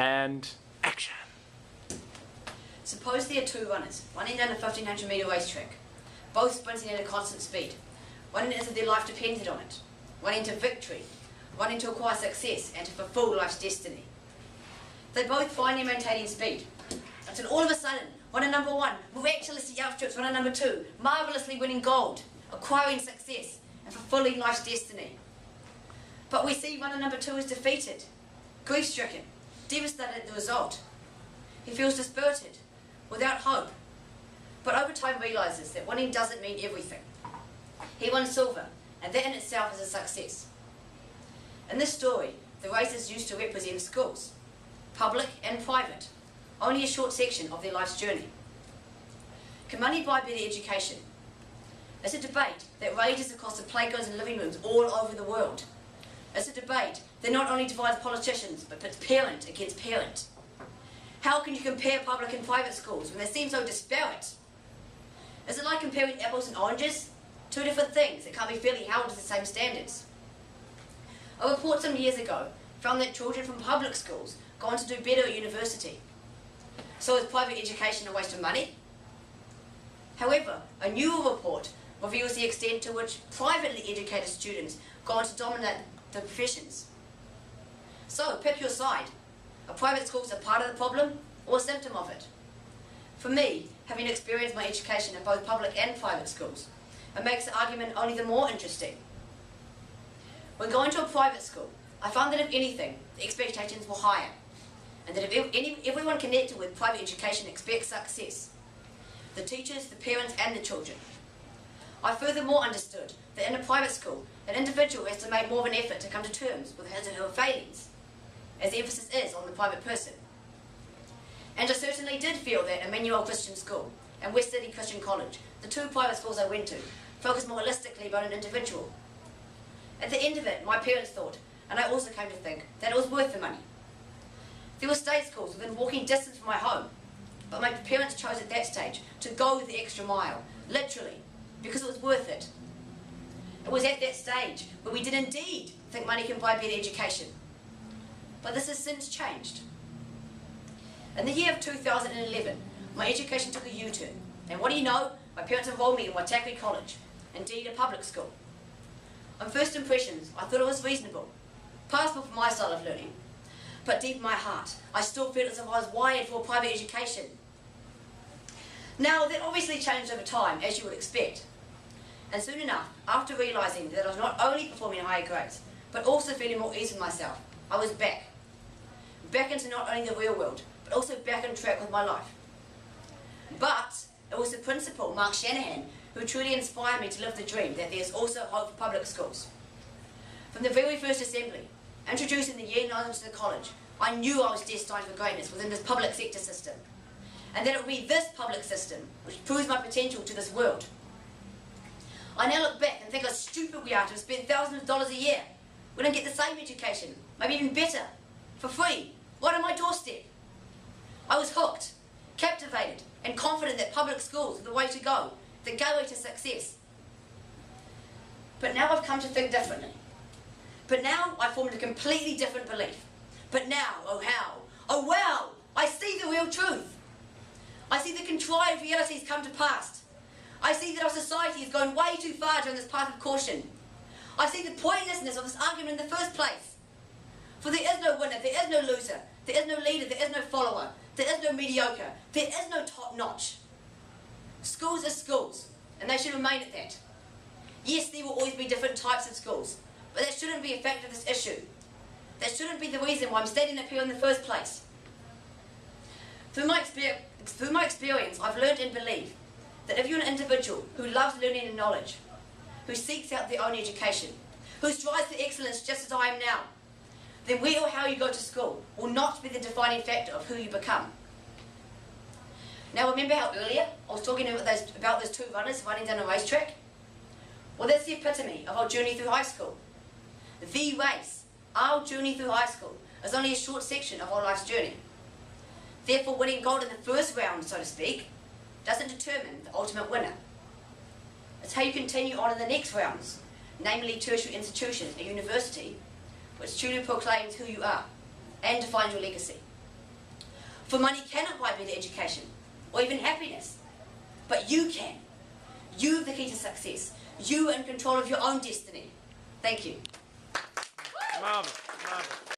and action. Suppose there are two runners, running down a 1500 metre racetrack, both sprinting at a constant speed, running as if their life depended on it, running to victory, running to acquire success and to fulfil life's destiny. They both finally maintaining speed, until all of a sudden, runner number one miraculously outstrips runner number two, marvellously winning gold, acquiring success and fulfilling life's destiny. But we see runner number two is defeated, grief-stricken, devastated at the result. He feels dispirited, without hope, but over time realises that winning doesn't mean everything. He won silver, and that in itself is a success. In this story, the race is used to represent schools, public and private, only a short section of their life's journey. Can money buy better education? It's a debate that rages across the playgrounds and living rooms all over the world. It's a debate that not only divides politicians, but pits parent against parent. How can you compare public and private schools when they seem so disparate? Is it like comparing apples and oranges? Two different things that can't be fairly held to the same standards. A report some years ago found that children from public schools go on to do better at university. So is private education a waste of money? However, a newer report reveals the extent to which privately educated students go on to dominate the professions. So, pick your side. Are private schools a part of the problem or a symptom of it? For me, having experienced my education in both public and private schools, it makes the argument only the more interesting. When going to a private school, I found that if anything, the expectations were higher, and that if everyone connected with private education expects success, the teachers, the parents and the children. I furthermore understood that in a private school, an individual has to make more of an effort to come to terms with his or her failings, as the emphasis is on the private person. And I certainly did feel that Emmanuel Christian School and West City Christian College, the two private schools I went to, focused more holistically about an individual. At the end of it, my parents thought, and I also came to think, that it was worth the money. There were state schools within walking distance from my home, but my parents chose at that stage to go the extra mile, literally, because it was worth it. It was at that stage where we did indeed think money can buy better education. But this has since changed. In the year of 2011, my education took a U-turn, and what do you know? My parents enrolled me in Waitakere College, indeed a public school. On first impressions, I thought it was reasonable, passable for my style of learning, but deep in my heart, I still felt as if I was wired for private education. Now, that obviously changed over time, as you would expect. And soon enough, after realising that I was not only performing higher grades, but also feeling more ease in myself, I was back. Back into not only the real world, but also back on track with my life. But it was the principal, Mark Shanahan, who truly inspired me to live the dream that there is also hope for public schools. From the very first assembly, introducing the year 9 into the college, I knew I was destined for greatness within this public sector system, and that it would be this public system which proves my potential to this world. I now look back and think how stupid we are to have spent thousands of dollars a year. We don't get the same education, maybe even better, for free, right on my doorstep. I was hooked, captivated, and confident that public schools are the way to go, the gateway to success. But now I've come to think differently. But now I've formed a completely different belief. But now, oh how, oh wow, I see the real truth. I see the contrived realities come to pass. I see that our society has gone way too far down this path of caution. I see the pointlessness of this argument in the first place. For there is no winner, there is no loser, there is no leader, there is no follower, there is no mediocre, there is no top-notch. Schools are schools, and they should remain at that. Yes, there will always be different types of schools, but that shouldn't be a factor of this issue. That shouldn't be the reason why I'm standing up here in the first place. Through my experience, I've learned and believe that if you're an individual who loves learning and knowledge, who seeks out their own education, who strives for excellence just as I am now, then where or how you go to school will not be the defining factor of who you become. Now remember how earlier I was talking about those two runners running down a racetrack? Well, that's the epitome of our journey through high school. The race, our journey through high school, is only a short section of our life's journey. Therefore, winning gold in the first round, so to speak, doesn't determine the ultimate winner. It's how you continue on in the next rounds, namely tertiary institutions, a university, which truly proclaims who you are and defines your legacy. For money cannot buy better education or even happiness. But you can. You have the key to success. You are in control of your own destiny. Thank you. Marvellous, marvellous.